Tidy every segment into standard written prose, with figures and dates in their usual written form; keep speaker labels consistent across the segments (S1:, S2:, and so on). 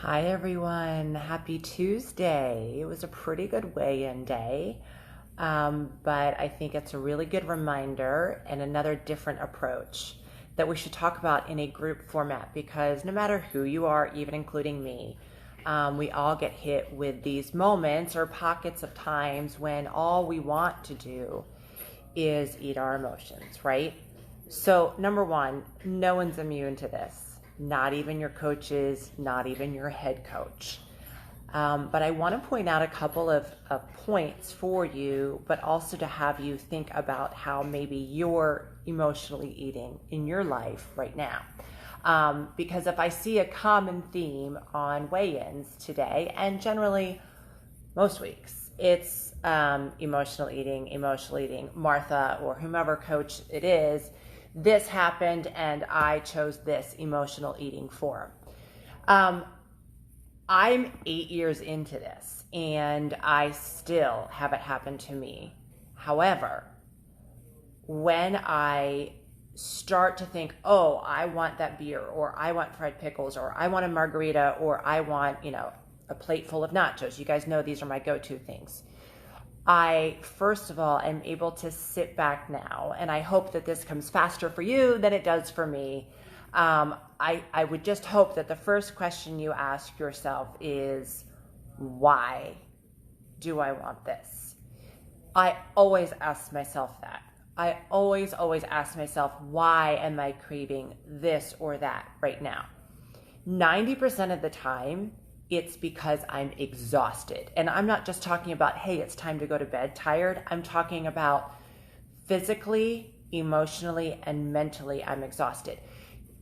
S1: Hi everyone, happy Tuesday. It was a pretty good weigh-in day, but I think it's a really good reminder and another different approach that we should talk about in a group format because no matter who you are, even including me, we all get hit with these moments or pockets of times when all we want to do is eat our emotions, right? So, number one, no one's immune to this. Not even your coaches, not even your head coach. But I want to point out a couple of points for you, but also to have you think about how maybe you're emotionally eating in your life right now. Because if I see a common theme on weigh-ins today, and generally most weeks, it's emotional eating, Martha or whomever coach it is, this happened and I chose this emotional eating form. I'm 8 years into this and I still have it happen to me. However, when I start to think, oh, I want that beer, or I want fried pickles, or I want a margarita, or I want, a plate full of nachos. You guys know these are my go-to things. I, first of all, am able to sit back now, and I hope that this comes faster for you than it does for me. I would just hope that the first question you ask yourself is, why do I want this? I always ask myself that. I always ask myself, why am I craving this or that right now? 90% of the time, it's because I'm exhausted. And I'm not just talking about, hey, it's time to go to bed tired. I'm talking about physically, emotionally, and mentally, I'm exhausted.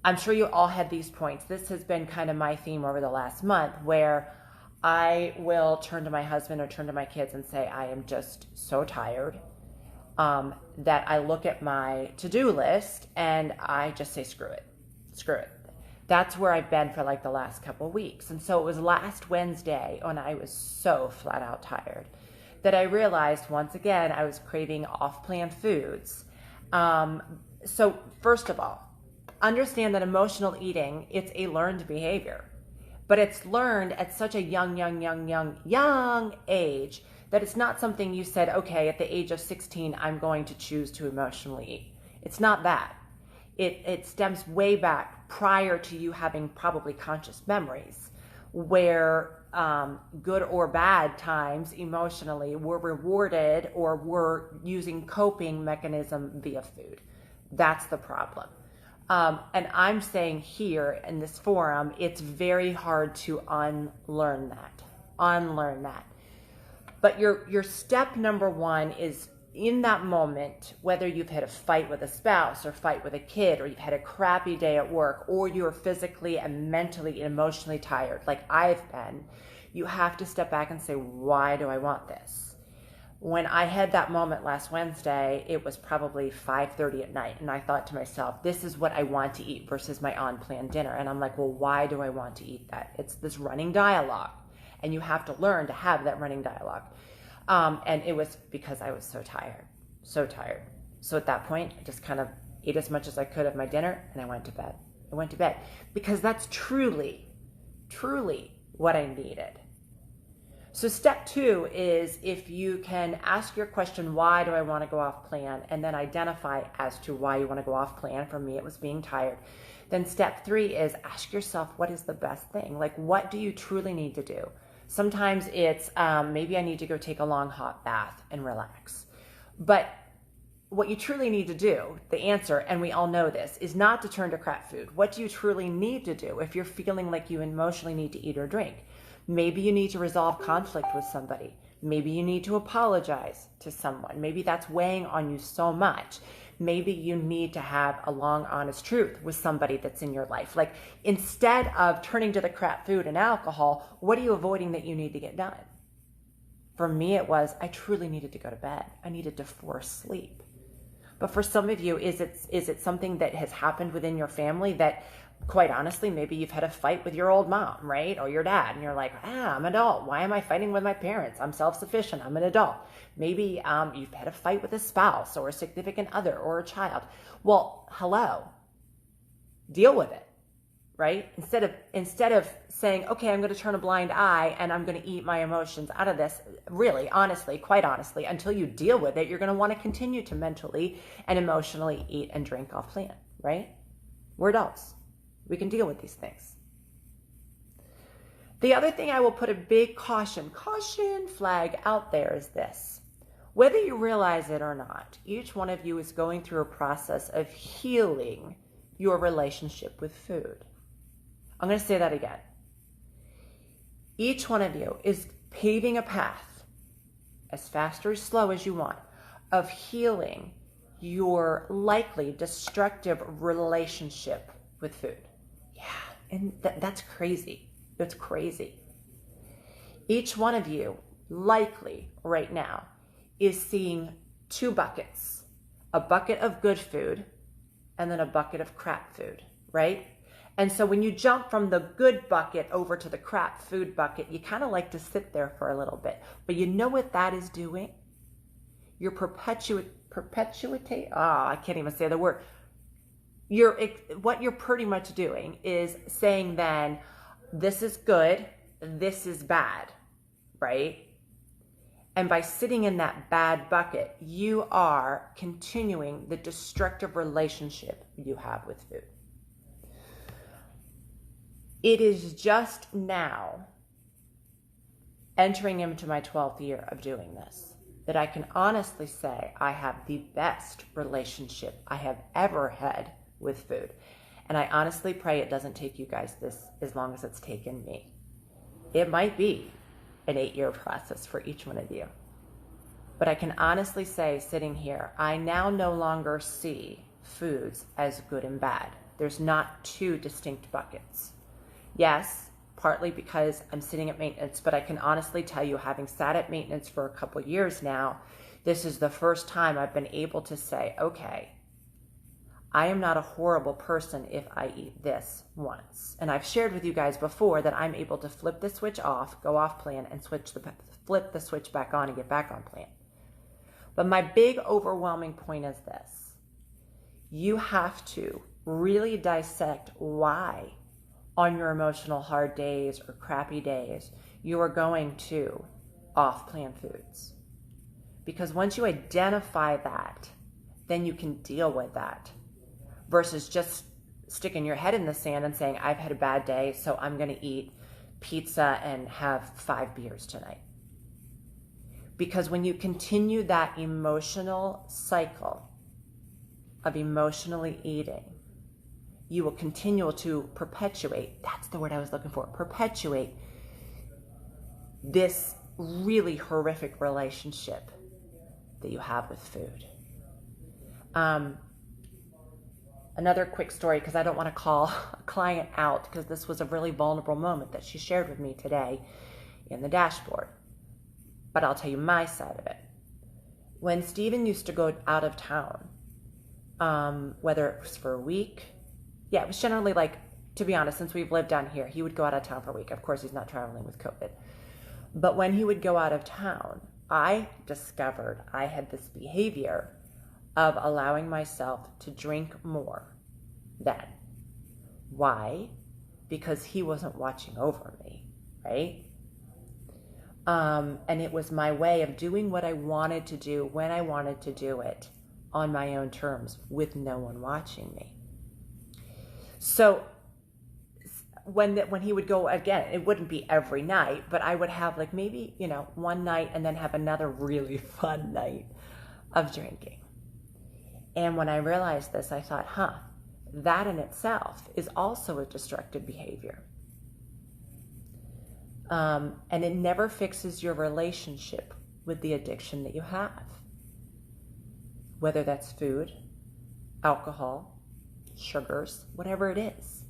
S1: I'm sure you all had these points. This has been kind of my theme over the last month where I will turn to my husband or turn to my kids and say, I am just so tired that I look at my to-do list and I just say, screw it. That's where I've been for like the last couple of weeks. And so it was last Wednesday when I was so flat out tired that I realized once again I was craving off-plan foods. So first of all, understand that emotional eating, it's a learned behavior, but it's learned at such a young age that it's not something you said, okay, at the age of 16, I'm going to choose to emotionally eat. It's not that. It stems way back prior to you having probably conscious memories where good or bad times emotionally were rewarded or were using coping mechanism via food. That's the problem. And I'm saying here in this forum, it's very hard to unlearn that. But your step number one is in that moment, whether you've had a fight with a spouse or fight with a kid, or you've had a crappy day at work, or you're physically and mentally and emotionally tired, like I've been, you have to step back and say, why do I want this? When I had that moment last Wednesday, it was probably 5:30 at night, and I thought to myself, this is what I want to eat versus my on-plan dinner. And I'm like, well, why do I want to eat that? It's this running dialogue, and you have to learn to have that running dialogue. And it was because I was so tired. So at that point, I just kind of ate as much as I could of my dinner and I went to bed. Because that's truly what I needed. So step two is if you can ask your question, why do I want to go off plan? And then identify as to why you want to go off plan. For me, it was being tired. Then step three is ask yourself, what is the best thing? Like, what do you truly need to do? Sometimes it's maybe I need to go take a long hot bath and relax. But what you truly need to do, the answer, and we all know this, is not to turn to crap food. What do you truly need to do if you're feeling like you emotionally need to eat or drink? Maybe you need to resolve conflict with somebody. Maybe you need to apologize to someone. Maybe that's weighing on you so much. Maybe you need to have a long, honest truth with somebody that's in your life. Like, instead of turning to the crap food and alcohol, what are you avoiding that you need to get done? For me, it was, I truly needed to go to bed. I needed to force sleep. But for some of you, is it something that has happened within your family that, quite honestly, maybe you've had a fight with your old mom, right? Or your dad, and you're like, I'm an adult. Why am I fighting with my parents? I'm self-sufficient. I'm an adult. Maybe you've had a fight with a spouse or a significant other or a child. Well, hello. Deal with it, right? Instead of saying, okay, I'm going to turn a blind eye and I'm going to eat my emotions out of this, really, honestly, quite honestly, until you deal with it, you're going to want to continue to mentally and emotionally eat and drink off plan, right? We're adults. We can deal with these things. The other thing I will put a big caution flag out there is this. Whether you realize it or not, each one of you is going through a process of healing your relationship with food. I'm going to say that again. Each one of you is paving a path, as fast or as slow as you want, of healing your likely destructive relationship with food. Yeah, and that's crazy. It's crazy. Each one of you likely right now is seeing two buckets, a bucket of good food and then a bucket of crap food, right? And so when you jump from the good bucket over to the crap food bucket, you kind of like to sit there for a little bit. But you know what that is doing? You're I can't even say the word. What you're pretty much doing is saying then, this is good, this is bad, right? And by sitting in that bad bucket, you are continuing the destructive relationship you have with food. It is just now, entering into my 12th year of doing this, that I can honestly say I have the best relationship I have ever had with food. And I honestly pray it doesn't take you guys this as long as it's taken me. It might be an 8-year process for each one of you. But I can honestly say, sitting here, I now no longer see foods as good and bad. There's not two distinct buckets. Yes, partly because I'm sitting at maintenance, but I can honestly tell you, having sat at maintenance for a couple years now, this is the first time I've been able to say, okay, I am not a horrible person if I eat this once. And I've shared with you guys before that I'm able to flip the switch off, go off plan, and flip the switch back on and get back on plan. But my big overwhelming point is this. You have to really dissect why on your emotional hard days or crappy days you are going to off-plan foods. Because once you identify that, then you can deal with that versus just sticking your head in the sand and saying, I've had a bad day, so I'm going to eat pizza and have 5 beers tonight. Because when you continue that emotional cycle of emotionally eating, you will continue to perpetuate, that's the word I was looking for, perpetuate this really horrific relationship that you have with food. Another quick story, because I don't want to call a client out, because this was a really vulnerable moment that she shared with me today in the dashboard. But I'll tell you my side of it. When Steven used to go out of town, whether it was for a week, it was generally like, to be honest, since we've lived down here, he would go out of town for a week. Of course, he's not traveling with COVID. But when he would go out of town, I discovered I had this behavior of allowing myself to drink more then. Why? Because he wasn't watching over me, right? And it was my way of doing what I wanted to do when I wanted to do it on my own terms with no one watching me. So when he would go again, it wouldn't be every night, but I would have like maybe, one night and then have another really fun night of drinking. And when I realized this, I thought, that in itself is also a destructive behavior. And it never fixes your relationship with the addiction that you have. Whether that's food, alcohol, sugars, whatever it is.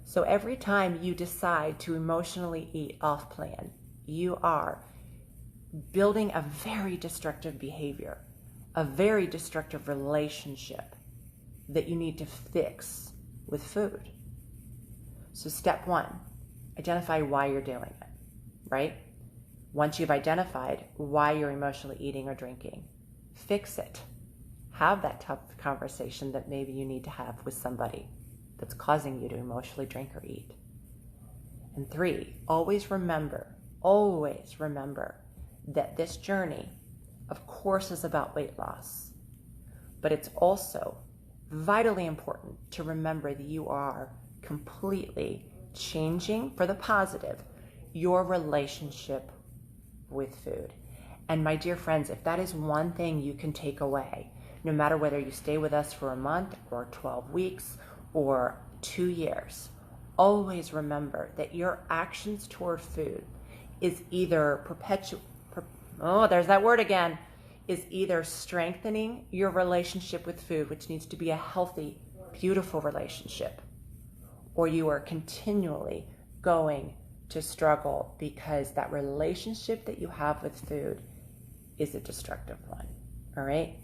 S1: So every time you decide to emotionally eat off plan, you are building a very destructive behavior, a very destructive relationship that you need to fix with food. So step 1, identify why you're doing it, right? Once you've identified why you're emotionally eating or drinking, fix it. Have that tough conversation that maybe you need to have with somebody, that's causing you to emotionally drink or eat. And 3, always remember that this journey, of course, is about weight loss, but it's also vitally important to remember that you are completely changing, for the positive, your relationship with food. And my dear friends, if that is one thing you can take away, no matter whether you stay with us for a month or 12 weeks or 2 years, always remember that your actions toward food is either is either strengthening your relationship with food, which needs to be a healthy, beautiful relationship, or you are continually going to struggle because that relationship that you have with food is a destructive one. All right?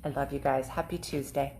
S1: I love you guys. Happy Tuesday.